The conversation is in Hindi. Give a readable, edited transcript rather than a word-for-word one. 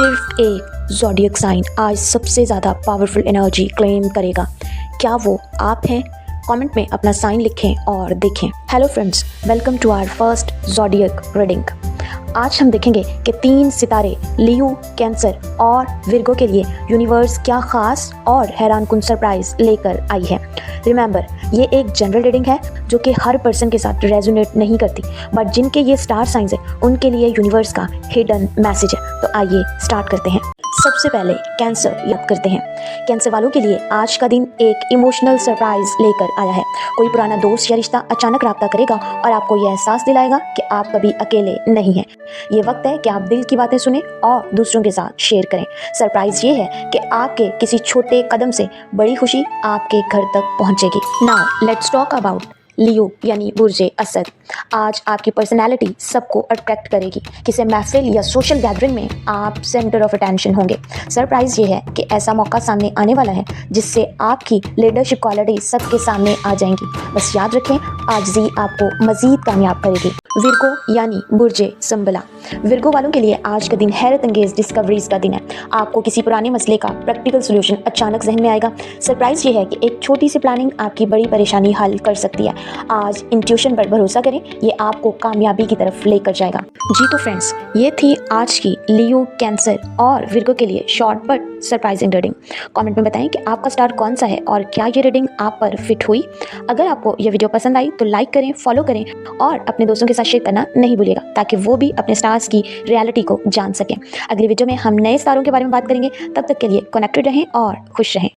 सिर्फ एक ज़ोडिएक साइन आज सबसे ज़्यादा पावरफुल एनर्जी क्लेम करेगा। क्या वो आप हैं? कमेंट में अपना साइन लिखें और देखें। Hello friends, welcome to our first zodiac reading. आज हम देखेंगे कि 3 सितारे लियो, कैंसर और विर्गो के लिए यूनिवर्स क्या ख़ास और हैरानकुन सरप्राइज लेकर आई है। रिमेंबर, ये एक जनरल रीडिंग है जो कि हर पर्सन के साथ रेजोनेट नहीं करती, बट जिनके ये स्टार साइंस है उनके लिए यूनिवर्स का हिडन मैसेज है। तो आइए स्टार्ट करते हैं। सबसे पहले कैंसर याद करते हैं। कैंसर वालों के लिए आज का दिन एक इमोशनल सरप्राइज लेकर आया है। कोई पुराना दोस्त या रिश्ता अचानक राब्ता करेगा और आपको यह एहसास दिलाएगा कि आप कभी अकेले नहीं हैं। ये वक्त है कि आप दिल की बातें सुनें और दूसरों के साथ शेयर करें। सरप्राइज ये है कि आपके किसी छोटे कदम से बड़ी खुशी आपके घर तक पहुंचेगी। नाउ लेट्स टॉक अबाउट लियो यानी बुर्जे असद। आज आपकी पर्सनैलिटी सबको अट्रैक्ट करेगी। किसी महफिल या सोशल गैदरिंग में आप सेंटर ऑफ अटेंशन होंगे। सरप्राइज ये है कि ऐसा मौका सामने आने वाला है जिससे आपकी लीडरशिप क्वालिटी सबके सामने आ जाएंगी। बस याद रखें, आजिज़ी आपको मजीद कामयाब करेगी। विर्गो यानी बुर्जे संबला। विर्गो वालों के लिए आज का दिन हैरत अंगेज डिस्कवरीज का दिन है। आपको किसी पुराने मसले का प्रैक्टिकल सोल्यूशन अचानक जहन में आएगा। सरप्राइज ये है कि एक छोटी सी प्लानिंग आपकी बड़ी परेशानी हल कर सकती है। आज इंट्यूशन पर भरोसा करें, ये आपको कामयाबी की तरफ लेकर जाएगा। जी तो फ्रेंड्स, ये थी आज की लियो, कैंसर और विर्गो के लिए short but surprising reading. Comment में बताएं कि आपका स्टार कौन सा है और क्या ये रीडिंग आप पर फिट हुई। अगर आपको ये वीडियो पसंद आई तो लाइक करें, फॉलो करें और अपने दोस्तों के साथ शेयर करना नहीं भूलिएगा ताकि वो भी अपने स्टार्स की रियलिटी को जान सकें। अगली वीडियो में हम नए स्टारों के बारे में बात करेंगे। तब तक के लिए कनेक्टेड रहें और खुश रहें।